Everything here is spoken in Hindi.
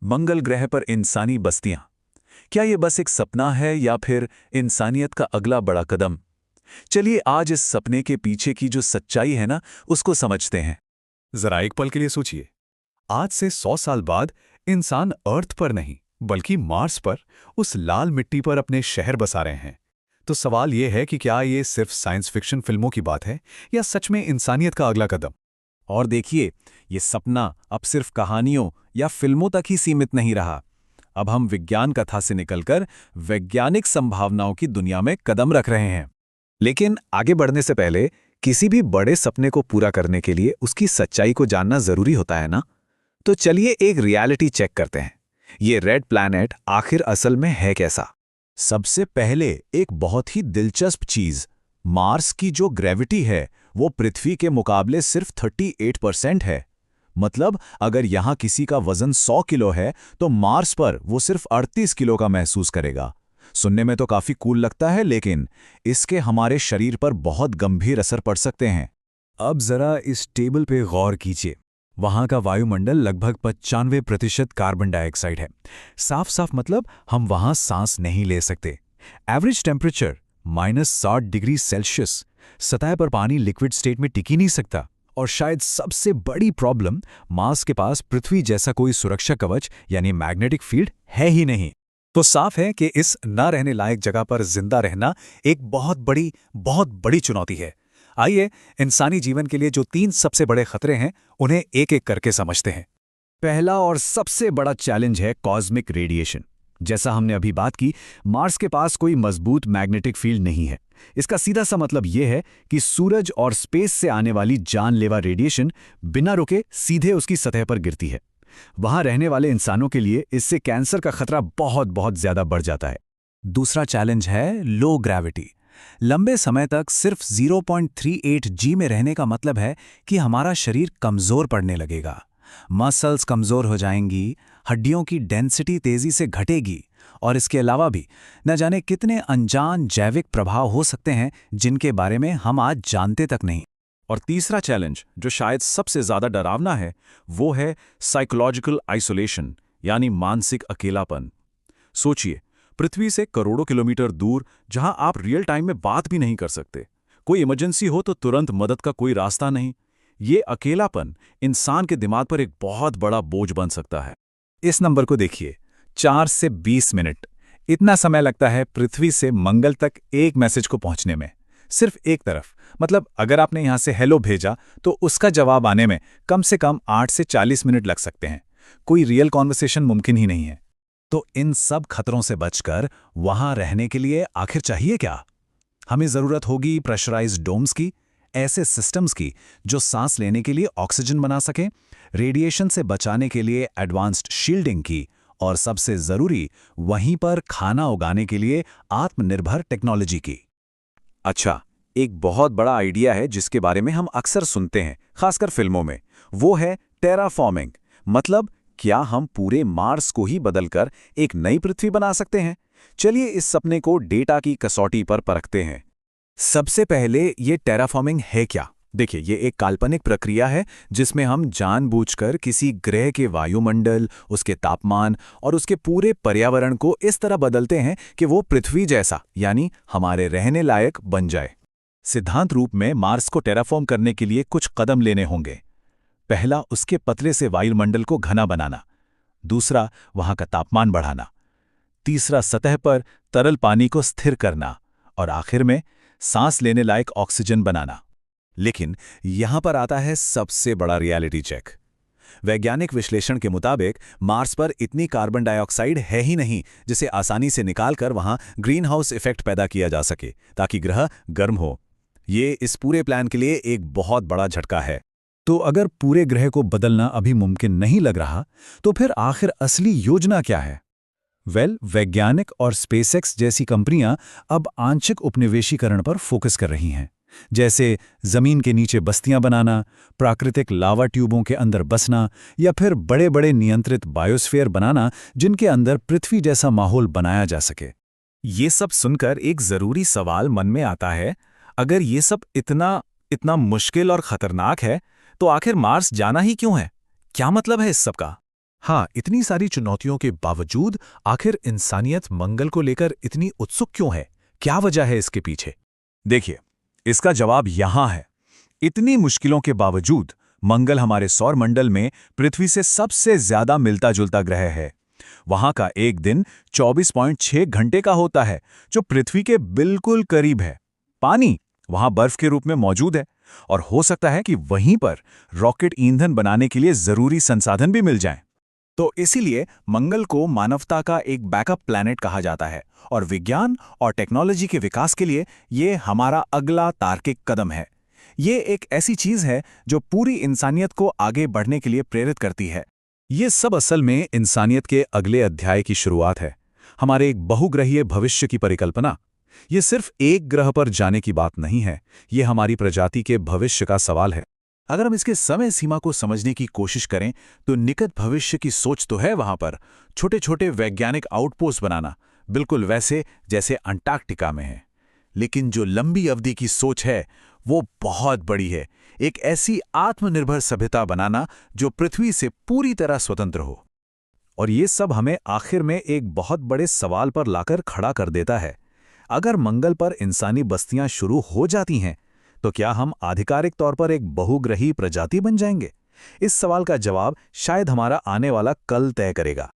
मंगल ग्रह पर इंसानी बस्तियां, क्या ये बस एक सपना है या फिर इंसानियत का अगला बड़ा कदम? चलिए आज इस सपने के पीछे की जो सच्चाई है ना, उसको समझते हैं। जरा एक पल के लिए सोचिए। आज से 100 साल बाद इंसान अर्थ पर नहीं बल्कि मार्स पर, उस लाल मिट्टी पर अपने शहर बसा रहे हैं। तो सवाल यह है कि क्या ये सिर्फ साइंस फिक्शन फिल्मों की बात है या सच में इंसानियत का अगला कदम। और देखिए, ये सपना अब सिर्फ कहानियों या फिल्मों तक ही सीमित नहीं रहा। अब हम विज्ञान कथा से निकलकर वैज्ञानिक संभावनाओं की दुनिया में कदम रख रहे हैं। लेकिन आगे बढ़ने से पहले किसी भी बड़े सपने को पूरा करने के लिए उसकी सच्चाई को जानना जरूरी होता है ना। तो चलिए एक रियलिटी चेक करते हैं। ये रेड प्लैनेट आखिर असल में है कैसा। सबसे पहले एक बहुत ही दिलचस्प चीज, मार्स की जो ग्रेविटी है वो पृथ्वी के मुकाबले सिर्फ 38% है। मतलब अगर यहां किसी का वजन 100 किलो है तो मार्स पर वो सिर्फ 38 किलो का महसूस करेगा। सुनने में तो काफी कूल लगता है, लेकिन इसके हमारे शरीर पर बहुत गंभीर असर पड़ सकते हैं। अब जरा इस टेबल पे गौर कीजिए। वहां का वायुमंडल लगभग 95% कार्बन डाइऑक्साइड है। साफ साफ मतलब हम वहां सांस नहीं ले सकते। Average temperature -60 degree Celsius. सतह पर पानी लिक्विड स्टेट में टिक ही नहीं सकता। और शायद सबसे बड़ी प्रॉब्लम, मार्स के पास पृथ्वी जैसा कोई सुरक्षा कवच यानी मैग्नेटिक फील्ड है ही नहीं। तो साफ है कि इस न रहने लायक जगह पर जिंदा रहना एक बहुत बड़ी चुनौती है। आइए इंसानी जीवन के लिए जो 3 सबसे बड़े खतरे हैं उन्हें एक एक करके समझते हैं। पहला और सबसे बड़ा चैलेंज है कॉस्मिक रेडिएशन। जैसा हमने अभी बात की, मार्स के पास कोई मजबूत मैग्नेटिक फील्ड नहीं है। इसका सीधा सा मतलब यह है कि सूरज और स्पेस से आने वाली जानलेवा रेडिएशन बिना रुके सीधे उसकी सतह पर गिरती है। वहां रहने वाले इंसानों के लिए इससे कैंसर का खतरा बहुत ज्यादा बढ़ जाता है। दूसरा चैलेंज है लो ग्रेविटी। लंबे समय तक सिर्फ 0.38 जी में रहने का मतलब है कि हमारा शरीर कमजोर पड़ने लगेगा। मसल्स कमजोर हो जाएंगी, हड्डियों की डेंसिटी तेजी से घटेगी, और इसके अलावा भी न जाने कितने अनजान जैविक प्रभाव हो सकते हैं जिनके बारे में हम आज जानते तक नहीं। और तीसरा चैलेंज, जो शायद सबसे ज्यादा डरावना है, वो है साइकोलॉजिकल आइसोलेशन, यानी मानसिक अकेलापन। सोचिए, पृथ्वी से करोड़ों किलोमीटर दूर, जहां आप रियल टाइम में बात भी नहीं कर सकते, कोई इमरजेंसी हो तो तुरंत मदद का कोई रास्ता नहीं। ये अकेलापन इंसान के दिमाग पर एक बहुत बड़ा बोझ बन सकता है। इस नंबर को देखिए, 4 से 20 मिनट। इतना समय लगता है पृथ्वी से मंगल तक एक मैसेज को पहुंचने में। सिर्फ एक तरफ। मतलब अगर आपने यहां से हेलो भेजा तो उसका जवाब आने में कम से कम 8 से 40 मिनट लग सकते हैं। कोई रियल कॉन्वर्सेशन मुमकिन ही नहीं है। तो इन सब खतरों से बचकर वहां रहने के लिए आखिर चाहिए क्या? हमें जरूरत होगी प्रेशराइज्ड डोम्स की, ऐसे सिस्टम्स की जो सांस लेने के लिए ऑक्सीजन बना सकें, रेडिएशन से बचाने के लिए एडवांस्ड शील्डिंग की, और सबसे जरूरी वहीं पर खाना उगाने के लिए आत्मनिर्भर टेक्नोलॉजी की। अच्छा, एक बहुत बड़ा आइडिया है जिसके बारे में हम अक्सर सुनते हैं, खासकर फिल्मों में। वो है टेराफॉर्मिंग। मतलब क्या हम पूरे मार्स को ही बदलकर एक नई पृथ्वी बना सकते हैं? चलिए इस सपने को डेटा की कसौटी पर परखते हैं। सबसे पहले ये टेराफॉर्मिंग है क्या? देखिए, ये एक काल्पनिक प्रक्रिया है जिसमें हम जानबूझकर किसी ग्रह के वायुमंडल, उसके तापमान और उसके पूरे पर्यावरण को इस तरह बदलते हैं कि वो पृथ्वी जैसा, यानी हमारे रहने लायक बन जाए। सिद्धांत रूप में मार्स को टेराफॉर्म करने के लिए कुछ कदम लेने होंगे। पहला, उसके पतले से वायुमंडल को घना बनाना। दूसरा, वहां का तापमान बढ़ाना। तीसरा, सतह पर तरल पानी को स्थिर करना। और आखिर में सांस लेने लायक ऑक्सीजन बनाना। लेकिन यहां पर आता है सबसे बड़ा रियलिटी चेक। वैज्ञानिक विश्लेषण के मुताबिक मार्स पर इतनी कार्बन डाइऑक्साइड है ही नहीं जिसे आसानी से निकालकर वहां ग्रीन हाउस इफेक्ट पैदा किया जा सके ताकि ग्रह गर्म हो। ये इस पूरे प्लान के लिए एक बहुत बड़ा झटका है। तो अगर पूरे ग्रह को बदलना अभी मुमकिन नहीं लग रहा, तो फिर आखिर असली योजना क्या है? वैज्ञानिक और स्पेसएक्स जैसी कंपनियां अब आंशिक उपनिवेशीकरण पर फोकस कर रही हैं। जैसे जमीन के नीचे बस्तियां बनाना, प्राकृतिक लावा ट्यूबों के अंदर बसना, या फिर बड़े बड़े नियंत्रित बायोस्फीयर बनाना जिनके अंदर पृथ्वी जैसा माहौल बनाया जा सके। ये सब सुनकर एक जरूरी सवाल मन में आता है, अगर ये सब इतना मुश्किल और खतरनाक है तो आखिर मार्स जाना ही क्यों है? क्या मतलब है इस सब का? हाँ, इतनी सारी चुनौतियों के बावजूद आखिर इंसानियत मंगल को लेकर इतनी उत्सुक क्यों है? क्या वजह है इसके पीछे? देखिए, इसका जवाब यहाँ है। इतनी मुश्किलों के बावजूद मंगल हमारे सौरमंडल में पृथ्वी से सबसे ज्यादा मिलता-जुलता ग्रह है। वहां का एक दिन 24.6 घंटे का होता है, जो पृथ्वी के बिल्कुल करीब है। पानी वहां बर्फ के रूप में मौजूद है और हो सकता है कि वहीं पर रॉकेट ईंधन बनाने के लिए जरूरी संसाधन भी मिल जाएं। तो इसीलिए मंगल को मानवता का एक बैकअप प्लैनेट कहा जाता है और विज्ञान और टेक्नोलॉजी के विकास के लिए ये हमारा अगला तार्किक कदम है। ये एक ऐसी चीज है जो पूरी इंसानियत को आगे बढ़ने के लिए प्रेरित करती है। ये सब असल में इंसानियत के अगले अध्याय की शुरुआत है, हमारे एक बहुग्रहीय भविष्य की परिकल्पना। ये सिर्फ एक ग्रह पर जाने की बात नहीं है, ये हमारी प्रजाति के भविष्य का सवाल है। अगर हम इसके समय सीमा को समझने की कोशिश करें तो निकट भविष्य की सोच तो है वहां पर, छोटे छोटे वैज्ञानिक आउटपोस्ट बनाना, बिल्कुल वैसे जैसे अंटार्कटिका में है। लेकिन जो लंबी अवधि की सोच है वो बहुत बड़ी है, एक ऐसी आत्मनिर्भर सभ्यता बनाना जो पृथ्वी से पूरी तरह स्वतंत्र हो। और ये सब हमें आखिर में एक बहुत बड़े सवाल पर लाकर खड़ा कर देता है। अगर मंगल पर इंसानी बस्तियां शुरू हो जाती हैं, तो क्या हम आधिकारिक तौर पर एक बहुग्रही प्रजाति बन जाएंगे? इस सवाल का जवाब शायद हमारा आने वाला कल तय करेगा।